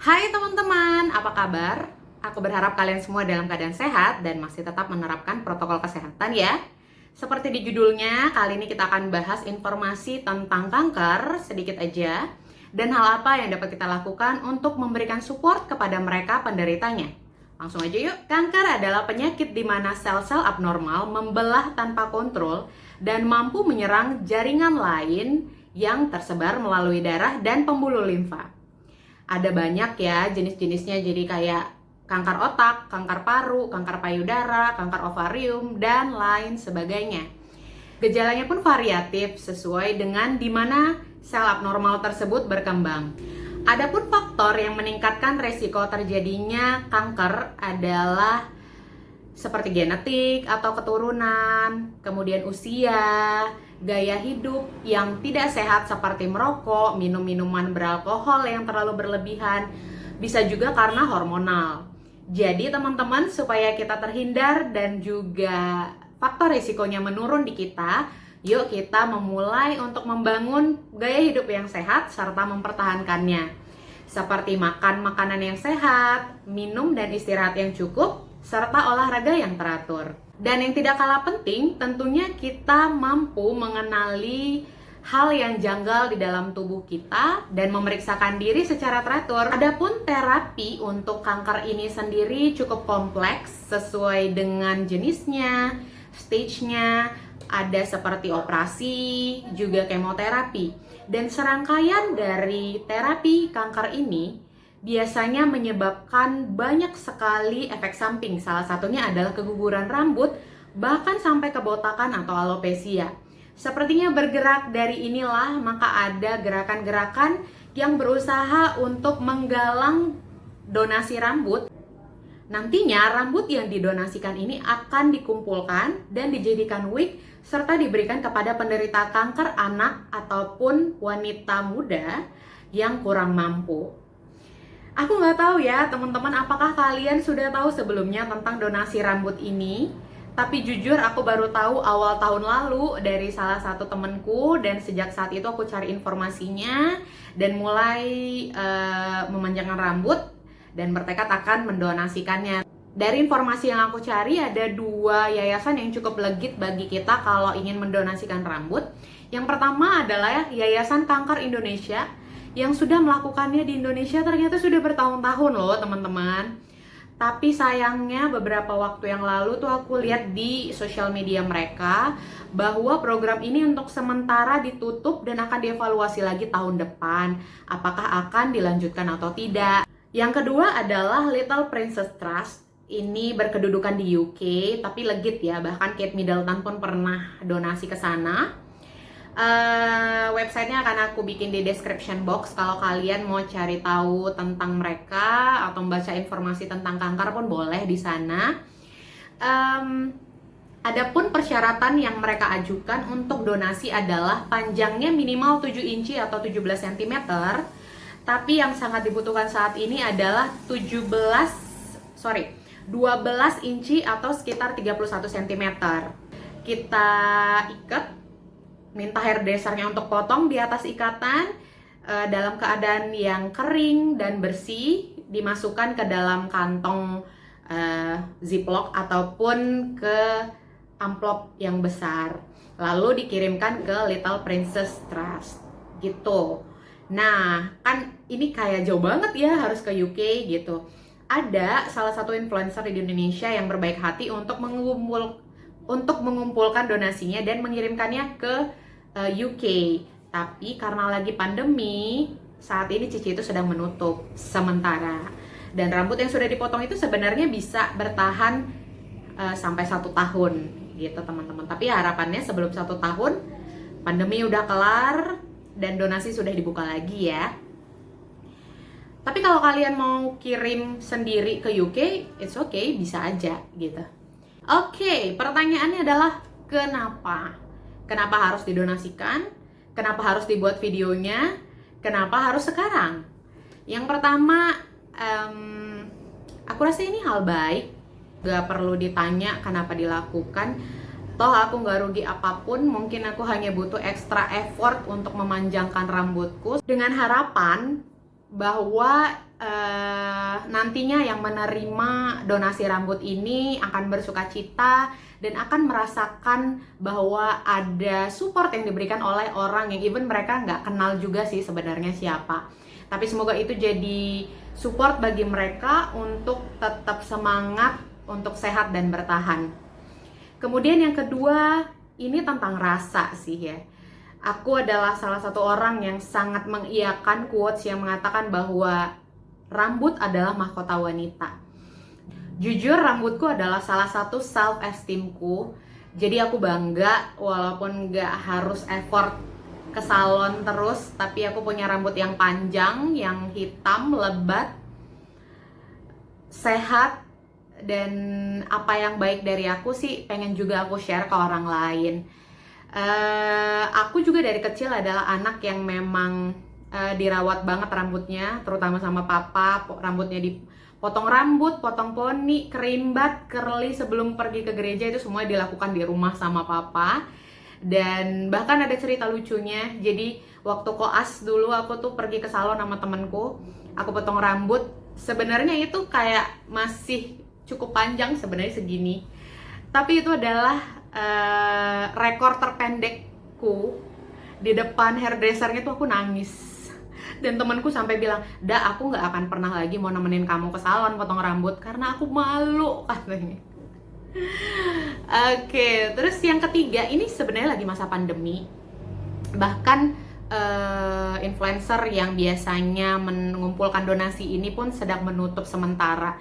Hai teman-teman, apa kabar? Aku berharap kalian semua dalam keadaan sehat dan masih tetap menerapkan protokol kesehatan ya. Seperti di judulnya, kali ini kita akan bahas informasi tentang kanker sedikit aja dan hal apa yang dapat kita lakukan untuk memberikan support kepada mereka penderitanya. Langsung aja yuk. Kanker adalah penyakit di mana sel-sel abnormal membelah tanpa kontrol dan mampu menyerang jaringan lain yang tersebar melalui darah dan pembuluh limfa. Ada banyak ya jenis-jenisnya, jadi kayak kanker otak, kanker paru, kanker payudara, kanker ovarium, dan lain sebagainya. Gejalanya pun variatif sesuai dengan di mana sel abnormal tersebut berkembang. Adapun faktor yang meningkatkan resiko terjadinya kanker adalah seperti genetik atau keturunan, kemudian usia, gaya hidup yang tidak sehat seperti merokok, minum minuman beralkohol yang terlalu berlebihan, bisa juga karena hormonal. Jadi teman-teman, supaya kita terhindar dan juga faktor risikonya menurun di kita, yuk kita memulai untuk membangun gaya hidup yang sehat serta mempertahankannya. Seperti makan makanan yang sehat, minum dan istirahat yang cukup, serta olahraga yang teratur. Dan yang tidak kalah penting, tentunya kita mampu mengenali hal yang janggal di dalam tubuh kita dan memeriksakan diri secara teratur. Adapun terapi untuk kanker ini sendiri cukup kompleks sesuai dengan jenisnya, stage-nya, ada seperti operasi, juga kemoterapi. Dan serangkaian dari terapi kanker ini biasanya menyebabkan banyak sekali efek samping. Salah satunya adalah keguguran rambut, bahkan sampai kebotakan atau alopecia. Sepertinya bergerak dari inilah, maka ada gerakan-gerakan yang berusaha untuk menggalang donasi rambut. Nantinya rambut yang didonasikan ini akan dikumpulkan dan dijadikan wig serta diberikan kepada penderita kanker anak ataupun wanita muda yang kurang mampu. Aku nggak tahu ya teman-teman, apakah kalian sudah tahu sebelumnya tentang donasi rambut ini? Tapi jujur aku baru tahu awal tahun lalu dari salah satu temenku, dan sejak saat itu aku cari informasinya dan mulai memanjangkan rambut dan bertekad akan mendonasikannya. Dari informasi yang aku cari, ada dua yayasan yang cukup legit bagi kita kalau ingin mendonasikan rambut. Yang pertama adalah Yayasan Kanker Indonesia, yang sudah melakukannya di Indonesia ternyata sudah bertahun-tahun loh teman-teman. Tapi sayangnya beberapa waktu yang lalu tuh aku lihat di sosial media mereka bahwa program ini untuk sementara ditutup dan akan dievaluasi lagi tahun depan, apakah akan dilanjutkan atau tidak. Yang kedua adalah Little Princess Trust. Ini berkedudukan di UK tapi legit ya, bahkan Kate Middleton pun pernah donasi ke sana. Websitenya akan aku bikin di description box kalau kalian mau cari tahu tentang mereka atau membaca informasi tentang kanker pun boleh di sana. Adapun persyaratan yang mereka ajukan untuk donasi adalah panjangnya minimal 7 inci atau 17 cm. Tapi yang sangat dibutuhkan saat ini adalah 12 inci atau sekitar 31 cm. Kita ikat, minta hairdressernya untuk potong di atas ikatan dalam keadaan yang kering dan bersih, dimasukkan ke dalam kantong ziplock ataupun ke amplop yang besar, lalu dikirimkan ke Little Princess Trust gitu. Nah, kan ini kayak jauh banget ya harus ke UK gitu. Ada salah satu influencer di Indonesia yang berbaik hati untuk mengumpulkan donasinya dan mengirimkannya ke UK. Tapi karena lagi pandemi, saat ini Cici itu sedang menutup sementara. Dan rambut yang sudah dipotong itu sebenarnya bisa bertahan sampai 1 tahun gitu teman-teman. Tapi harapannya sebelum 1 tahun pandemi udah kelar dan donasi sudah dibuka lagi ya. Tapi kalau kalian mau kirim sendiri ke UK, it's okay, bisa aja gitu. Oke, pertanyaannya adalah kenapa? Kenapa harus didonasikan? Kenapa harus dibuat videonya? Kenapa harus sekarang? Yang pertama, aku rasa ini hal baik. Gak perlu ditanya kenapa dilakukan. Toh aku gak rugi apapun. Mungkin aku hanya butuh extra effort untuk memanjangkan rambutku, dengan harapan bahwa nantinya yang menerima donasi rambut ini akan bersukacita dan akan merasakan bahwa ada support yang diberikan oleh orang yang even mereka nggak kenal juga sih sebenarnya siapa. Tapi semoga itu jadi support bagi mereka untuk tetap semangat, untuk sehat dan bertahan. Kemudian yang kedua, ini tentang rasa sih ya. Aku adalah salah satu orang yang sangat mengiyakan quotes yang mengatakan bahwa rambut adalah mahkota wanita. Jujur, rambutku adalah salah satu self-esteemku. Jadi aku bangga walaupun nggak harus effort ke salon terus, tapi aku punya rambut yang panjang, yang hitam, lebat, sehat, dan apa yang baik dari aku sih pengen juga aku share ke orang lain. Aku juga dari kecil adalah anak yang memang dirawat banget rambutnya, terutama sama papa. Rambutnya dipotong rambut, potong poni, kerimbat, curly sebelum pergi ke gereja, itu semua dilakukan di rumah sama papa. Dan bahkan ada cerita lucunya. Jadi waktu koas dulu aku tuh pergi ke salon sama temenku, aku potong rambut. Sebenarnya itu kayak masih cukup panjang, sebenarnya segini, tapi itu adalah rekor terpendekku. Di depan hairdressernya tuh aku nangis. Dan temanku sampai bilang, "Da, aku nggak akan pernah lagi mau nemenin kamu ke salon potong rambut karena aku malu," katanya. Oke, terus yang ketiga, ini sebenarnya lagi masa pandemi. Bahkan influencer yang biasanya mengumpulkan donasi ini pun sedang menutup sementara.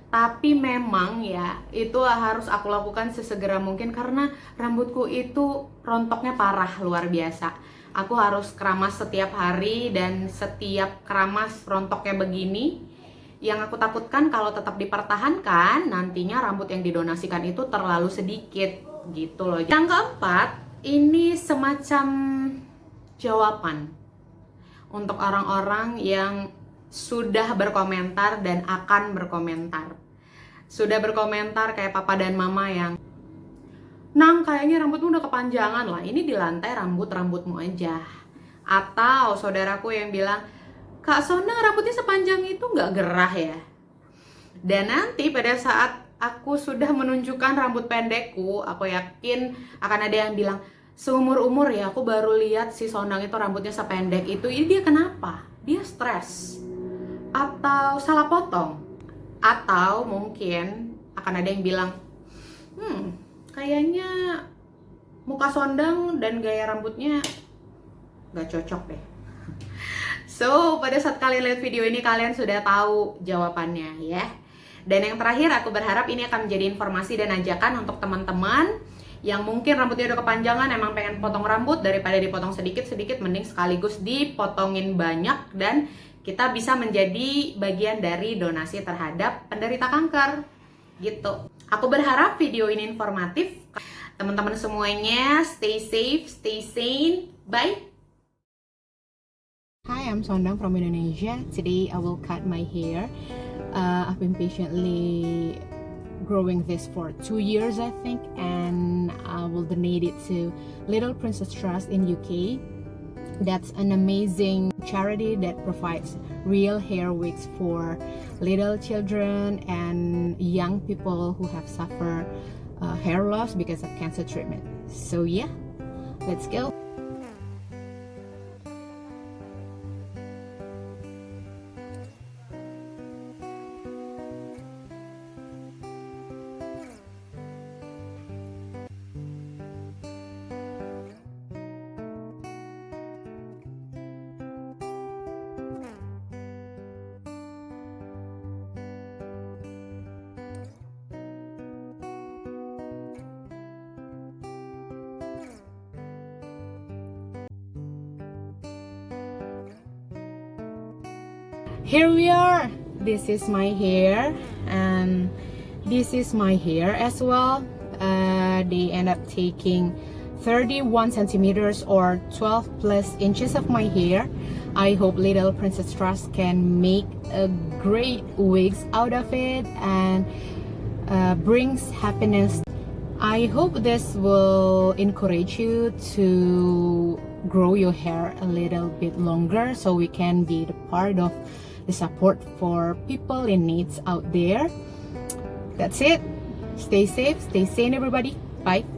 Tapi memang ya, itu harus aku lakukan sesegera mungkin karena rambutku itu rontoknya parah, luar biasa. Aku harus keramas setiap hari, dan setiap keramas rontoknya begini. Yang aku takutkan kalau tetap dipertahankan, nantinya rambut yang didonasikan itu terlalu sedikit gitu loh. Yang keempat, ini semacam jawaban untuk orang-orang yang sudah berkomentar dan akan berkomentar. Sudah berkomentar kayak papa dan mama yang, "Nang, kayaknya rambutmu udah kepanjangan lah, ini di lantai rambutmu aja." Atau saudaraku yang bilang, "Kak Sona, rambutnya sepanjang itu nggak gerah ya?" Dan nanti pada saat aku sudah menunjukkan rambut pendekku, aku yakin akan ada yang bilang, "Seumur-umur ya aku baru lihat si Sonang itu rambutnya sependek itu. Ini dia kenapa? Dia stres? Atau salah potong?" Atau mungkin akan ada yang bilang, "Kayaknya muka Sondang dan gaya rambutnya gak cocok deh." So, pada saat kalian lihat video ini, kalian sudah tahu jawabannya ya. Dan yang terakhir, aku berharap ini akan menjadi informasi dan ajakan untuk teman-teman yang mungkin rambutnya udah kepanjangan, emang pengen potong rambut, daripada dipotong sedikit-sedikit, mending sekaligus dipotongin banyak, dan kita bisa menjadi bagian dari donasi terhadap penderita kanker gitu. Aku berharap video ini informatif. Teman-teman semuanya, stay safe, stay sane. Bye. Hi, I'm Sondang from Indonesia. Today I will cut my hair. I've been patiently growing this for 2 years, I think, and I will donate it to Little Princess Trust in UK. That's an amazing charity that provides real hair wigs for little children and young people who have suffered hair loss because of cancer treatment. So yeah, let's go. Here we are. This is my hair, and this is my hair as well. They end up taking 31 centimeters or 12 plus inches of my hair. I hope Little Princess Trust can make a great wigs out of it and brings happiness. I hope this will encourage you to grow your hair a little bit longer so we can be the part of the support for people in needs out there. That's it. Stay safe, stay sane everybody. Bye.